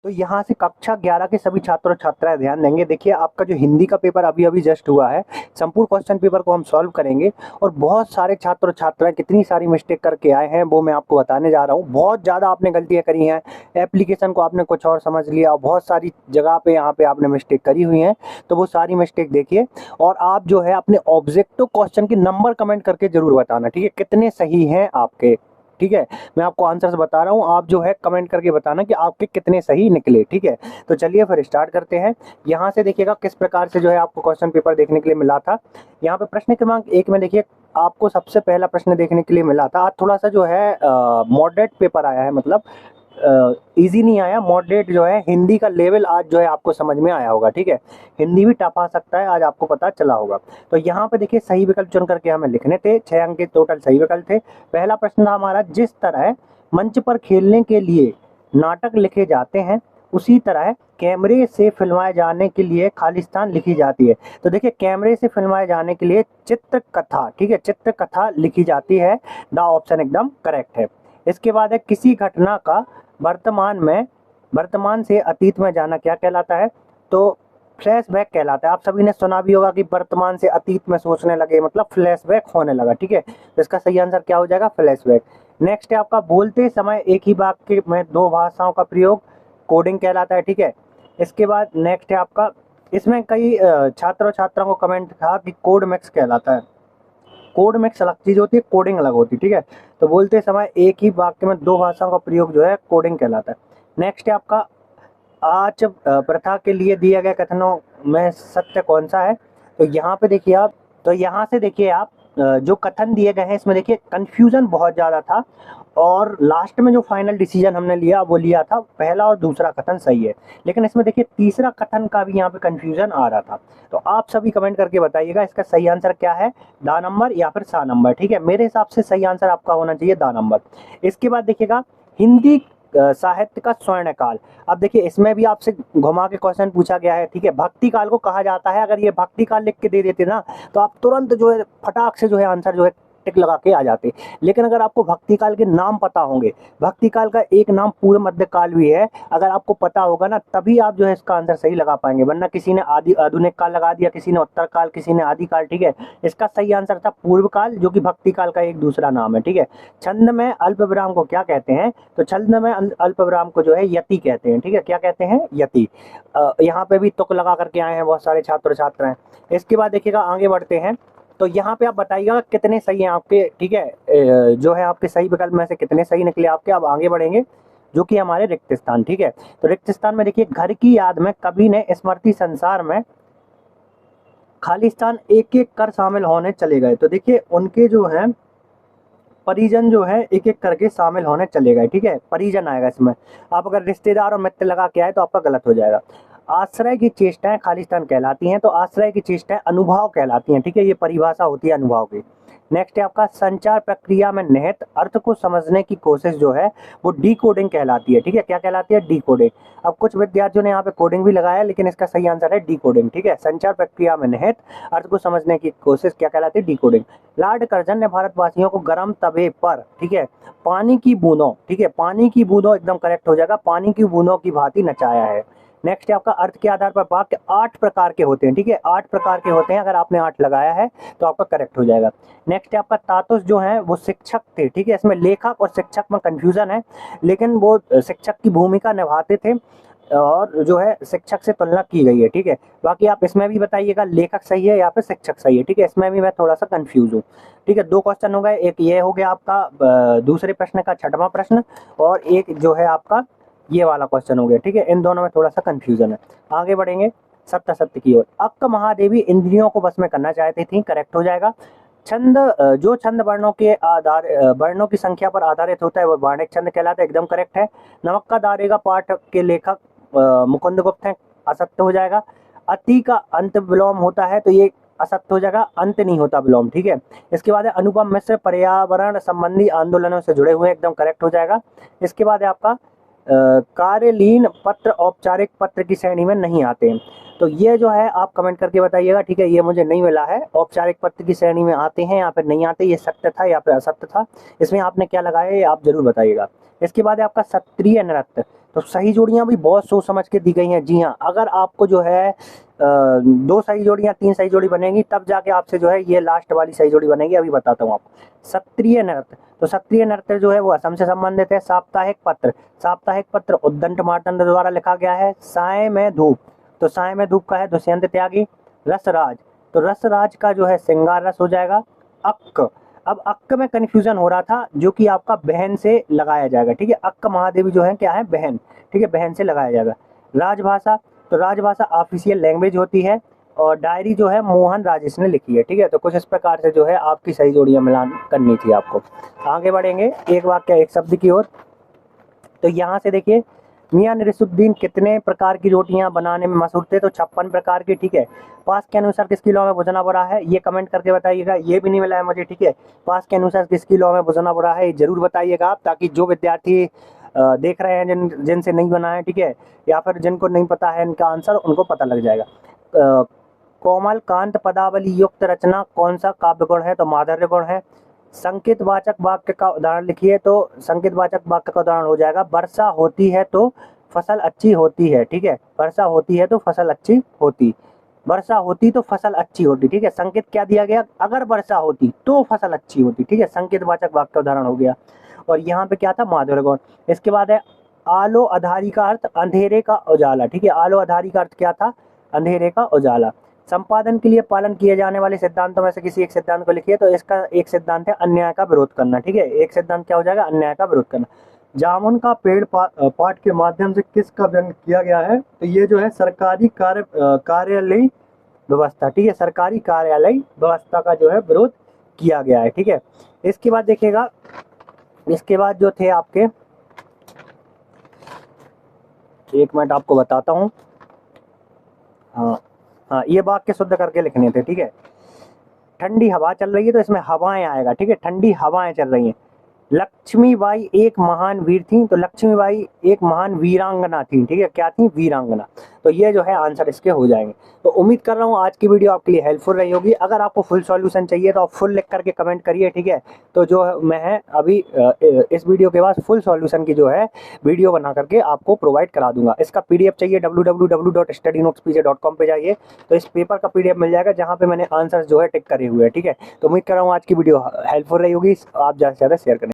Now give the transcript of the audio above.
तो यहाँ से कक्षा 11 के सभी छात्र और छात्राएं ध्यान देंगे। देखिए आपका जो हिंदी का पेपर अभी अभी जस्ट हुआ है, संपूर्ण क्वेश्चन पेपर को हम सॉल्व करेंगे और बहुत सारे छात्र और छात्राएं कितनी सारी मिस्टेक करके आए हैं वो मैं आपको बताने जा रहा हूँ। बहुत ज़्यादा आपने गलतियाँ करी हैं, एप्लीकेशन को आपने कुछ और समझ लिया और बहुत सारी जगह पे यहाँ पे आपने मिस्टेक करी हुई हैं। तो वो सारी मिस्टेक देखिए और आप जो है अपने ऑब्जेक्टिव क्वेश्चन के नंबर कमेंट करके जरूर बताना, ठीक है, कितने सही हैं आपके। ठीक है, मैं आपको आंसर्स बता रहा हूँ, आप जो है कमेंट करके बताना कि आपके कितने सही निकले। ठीक है, तो चलिए फिर स्टार्ट करते हैं। यहाँ से देखिएगा किस प्रकार से जो है आपको क्वेश्चन पेपर देखने के लिए मिला था। यहाँ पे प्रश्न क्रमांक 1 में देखिए आपको सबसे पहला प्रश्न देखने के लिए मिला था। आज थोड़ा सा जो है मॉडरेट पेपर आया है, मतलब इजी नहीं आया, मॉडरेट जो है हिंदी का लेवल आज जो है आपको समझ में आया होगा। ठीक है, हिंदी भी टफ आ सकता है, आज आपको पता चला होगा। तो यहाँ पे देखिए सही विकल्प चुन करके हमें लिखने थे, 6 अंक के टोटल सही विकल्प थे। पहला प्रश्न था हमारा, जिस तरह मंच पर खेलने के लिए नाटक लिखे जाते हैं उसी तरह कैमरे से फिल्माए जाने के लिए खालिस्तान लिखी जाती है। तो देखिए कैमरे से फिल्माए जाने के लिए चित्र कथा, ठीक है, चित्र कथा लिखी जाती है। द ऑप्शन एकदम करेक्ट है। इसके बाद है, किसी घटना का वर्तमान से अतीत में जाना क्या कहलाता है? तो फ्लैशबैक कहलाता है। आप सभी ने सुना भी होगा कि वर्तमान से अतीत में सोचने लगे, मतलब फ्लैशबैक होने लगा। ठीक है, तो इसका सही आंसर क्या हो जाएगा? फ्लैशबैक। नेक्स्ट है आपका, बोलते समय एक ही वाक्य में दो भाषाओं का प्रयोग कोडिंग कहलाता है। ठीक है, इसके बाद नेक्स्ट है आपका, इसमें कई छात्र और छात्राओं को कमेंट था कि कोड मिक्स कहलाता है। कोड मिक्स अलग चीज होती है, कोडिंग अलग होती है। ठीक है, तो बोलते समय एक ही वाक्य में दो भाषाओं का प्रयोग जो है कोडिंग कहलाता है। नेक्स्ट है आपका, आच प्रथा के लिए दिए गए कथनों में सत्य कौन सा है? तो यहाँ पे देखिए आप, तो यहाँ से देखिए आप जो कथन दिए गए हैं इसमें देखिए कंफ्यूजन बहुत ज़्यादा था और लास्ट में जो फाइनल डिसीजन हमने लिया वो लिया था पहला और दूसरा कथन सही है, लेकिन इसमें देखिए तीसरा कथन का भी यहाँ पे कंफ्यूजन आ रहा था। तो आप सभी कमेंट करके बताइएगा इसका सही आंसर क्या है, दा नंबर या फिर सा नंबर। ठीक है, मेरे हिसाब से सही आंसर आपका होना चाहिए दा नंबर। इसके बाद देखिएगा, हिंदी साहित्य का स्वर्ण काल। अब देखिए इसमें भी आपसे घुमा के क्वेश्चन पूछा गया है। ठीक है, भक्ति काल को कहा जाता है। अगर ये भक्ति काल लिख के दे देते ना तो आप तुरंत जो है फटाक से जो है आंसर जो है टिक लगा के आ जाते। लेकिन अगर आपको भक्ति काल के नाम पता होंगे, भक्ति काल का एक नाम पूर्व मध्य काल भी है, अगर आपको पता होगा ना तभी आप जो है इसका आंसर सही लगा पाएंगे, वरना किसी ने आदि आधुनिक काल लगा दिया, किसी ने उत्तर काल, किसी ने आदि काल। ठीक है, इसका सही आंसर था पूर्व काल, जो कि भक्ति काल का एक दूसरा नाम है। ठीक है, छंद में अल्प विराम को क्या कहते हैं? तो छंद में अल्प विराम को जो है यति कहते हैं। ठीक है, क्या कहते हैं? यति। यहाँ पे भी तुक लगा करके आए हैं बहुत सारे छात्र छात्राएं। इसके बाद देखिएगा आगे बढ़ते हैं, तो यहाँ पे आप बताइएगा कितने सही हैं आपके। ठीक है, जो है आपके सही विकल्प में से कितने सही निकले आपके। अब आगे बढ़ेंगे, जो कि हमारे रिक्त स्थान। ठीक है, तो रिक्त स्थान में देखिए, घर की याद में कवि ने स्मृति संसार में खालिस्तान एक एक कर शामिल होने चले गए। तो देखिए उनके जो है परिजन जो है एक एक करके शामिल होने चले गए। ठीक है, परिजन आएगा इसमें, आप अगर रिश्तेदार और मित्र लगा के आए तो आपका गलत हो जाएगा। आश्रय की चेष्टाएं खालिस्तान कहलाती हैं, तो आश्रय की चेष्टाएं अनुभाव कहलाती हैं। ठीक है, ये परिभाषा होती है अनुभाव की। नेक्स्ट है आपका, संचार प्रक्रिया में निहित अर्थ को समझने की कोशिश जो है वो डी कोडिंग कहलाती है। ठीक है, क्या कहलाती है? D coding. अब कुछ विद्यार्थियों ने यहाँ पे कोडिंग भी लगाया, लेकिन इसका सही आंसर है डी कोडिंग। ठीक है, संचार प्रक्रिया में निहित अर्थ को समझने की कोशिश क्या कहलाती है? D coding. लॉर्ड कर्जन ने भारतवासियों को गर्म तवे पर, ठीक है, पानी की बूंदों, ठीक है, पानी की बूंदों एकदम करेक्ट हो जाएगा, पानी की बूंदों की भांति नचाया है। नेक्स्ट है आपका, अर्थ के आधार पर वाक्य 8 प्रकार के होते हैं। ठीक है, 8 प्रकार के होते हैं, अगर आपने 8 लगाया है तो आपका करेक्ट हो जाएगा। नेक्स्ट है आपका, तातुस जो है वो शिक्षक थे। ठीक है, इसमें लेखक और शिक्षक में कंफ्यूजन है, लेकिन वो शिक्षक की भूमिका निभाते थे और जो है शिक्षक से तुलना की गई है। ठीक है, बाकी आप इसमें भी बताइएगा लेखक सही है या फिर शिक्षक सही है। ठीक है, इसमें भी मैं थोड़ा सा कंफ्यूज हूँ। ठीक है, 2 क्वेश्चन हो गए, एक ये हो गया आपका दूसरे प्रश्न का 6वां प्रश्न, और एक जो है आपका ये वाला क्वेश्चन हो गया। ठीक है, इन दोनों में थोड़ा सा कंफ्यूजन है। आगे बढ़ेंगे सत्य सत्य की ओर। अक्क महादेवी इंद्रियों को बस में करना चाहती थी, करेक्ट हो जाएगा। छंद जो छंद वर्णों के आधार वर्णों की संख्या पर आधारित होता है वो वर्णिक छंद कहलाता है, एकदम करेक्ट है। नमक का दारेगा पाठ के लेखक मुकुंद गुप्त हैं, असत्य हो जाएगा। अति का अंत विलोम होता है, तो ये असत्य हो जाएगा, अंत नहीं होता विलोम। ठीक है, इसके बाद है अनुपम मिश्र पर्यावरण संबंधी आंदोलनों से जुड़े हुए, एकदम करेक्ट हो जाएगा। इसके बाद है आपका कार्यलीन पत्र औपचारिक पत्र की श्रेणी में नहीं आते हैं, तो ये जो है आप कमेंट करके बताइएगा। ठीक है, ये मुझे नहीं मिला है, औपचारिक पत्र की श्रेणी में आते हैं या फिर नहीं आते, ये सत्य था या फिर असत्य था, इसमें आपने क्या लगाया ये आप जरूर बताइएगा। इसके बाद है आपका सत्रीय नृत्य। तो सही जोड़ियां भी बहुत सोच समझ के दी गई हैं। जी हाँ, अगर आपको जो है 2 सही जोड़ियां 3 सही जोड़ी बनेगी तब जाके आपसे जो है ये लास्ट वाली सही जोड़ी बनेगी। अभी बताता हूँ आपको। क्षत्रिय नृत्य, तो क्षत्रिय नृत्य जो है वो असम से संबंधित है। साप्ताहिक पत्र, साप्ताहिक पत्र उद्दंड मार्तंड द्वारा लिखा गया है। साय में धूप, तो साय में धूप का है दुष्यंत त्यागी। रसराज, तो रसराज का जो है श्रृंगार रस हो जाएगा। अक्क, अब अक्क में कन्फ्यूजन हो रहा था जो कि आपका बहन से लगाया जाएगा, ठीक है। अक्क महादेवी जो है क्या है, बहन, ठीक है, बहन से लगाया जाएगा। राजभाषा, तो राजभाषा ऑफिशियल लैंग्वेज होती है और डायरी जो है मोहन राजेश ने लिखी है, ठीक है। तो कुछ इस प्रकार से जो है आपकी सही जोड़ियां मिलान करनी थी आपको। आगे बढ़ेंगे एक वाक्य एक शब्द की ओर। तो यहाँ से देखिए, मियां नसीरुद्दीन कितने प्रकार की रोटियां बनाने में मशहूर थे, तो 56 प्रकार की, ठीक है। पास के अनुसार किसकी लॉ में भुजना बुरा है, ये कमेंट करके बताइएगा। ये भी नहीं मिला है मुझे, ठीक है। पास के अनुसार किसकी लॉ में भुजना बुरा है, ये जरूर बताइएगा आप, ताकि जो विद्यार्थी देख रहे हैं जिनसे नहीं बना है, ठीक है, या फिर जिनको नहीं पता है इनका आंसर, उनको पता लग जाएगा। कोमल कांत पदावली युक्त रचना कौन सा काव्य गुण है, तो माधुर्य गुण है। संकेत वाचक वाक्य का उदाहरण लिखिए, तो संकेत वाचक वाक्य का उदाहरण हो जाएगा वर्षा होती है तो फसल अच्छी होती है, ठीक है। वर्षा होती है तो फसल अच्छी होती, वर्षा होती तो फसल अच्छी होती, ठीक है। संकेत क्या दिया गया, अगर वर्षा होती तो फसल अच्छी होती, ठीक है। संकेत वाचक वाक्य का उदाहरण हो गया। और यहाँ पे क्या था, माधुर्य गुण। इसके बाद है आलो अधारी का अर्थ अंधेरे का उजाला, ठीक है। आलो अधारी का अर्थ क्या था, अंधेरे का उजाला। संपादन के लिए पालन किए जाने वाले सिद्धांतों में से किसी एक सिद्धांत को लिखिए, तो इसका एक सिद्धांत है अन्याय का विरोध करना, ठीक है। एक सिद्धांत क्या हो जाएगा, अन्याय का विरोध करना। जामुन का पेड़ पाठ के माध्यम से किसका व्यंग किया गया है, तो ये जो है सरकारी कार्यालय व्यवस्था, ठीक है। सरकारी कार्यालय व्यवस्था का जो है विरोध किया गया है, ठीक है। इसके बाद देखिएगा, इसके बाद जो थे आपके, एक मिनट आपको बताता हूँ। हाँ हाँ, ये वाक्य शुद्ध करके लिखने थे, ठीक है। ठंडी हवा चल रही है तो इसमें हवाएं आएगा, ठीक है। ठंडी हवाएं चल रही हैं। लक्ष्मीबाई एक महान वीर थी, तो लक्ष्मीबाई एक महान वीरांगना थी, ठीक है। क्या थी, वीरांगना। तो ये जो है आंसर इसके हो जाएंगे। तो उम्मीद कर रहा हूँ आज की वीडियो आपके लिए हेल्पफुल रही होगी। अगर आपको फुल सॉल्यूशन चाहिए तो आप फुल लिख करके कमेंट करिए, ठीक है। तो जो मैं है अभी इस वीडियो के बाद फुल सॉल्यूशन की जो है वीडियो बना करके आपको प्रोवाइड करा दूंगा। इसका PDF चाहिए www.studynotespj.com पे जाइए, तो इस पेपर का PDF मिल जाएगा जहाँ पे मैंने आंसर जो है टिक करे हुए हैं, ठीक है। तो उम्मीद कर रहा हूँ आज की वीडियो हेल्पफुल रही होगी, आप ज़्यादा से ज़्यादा शेयर करें।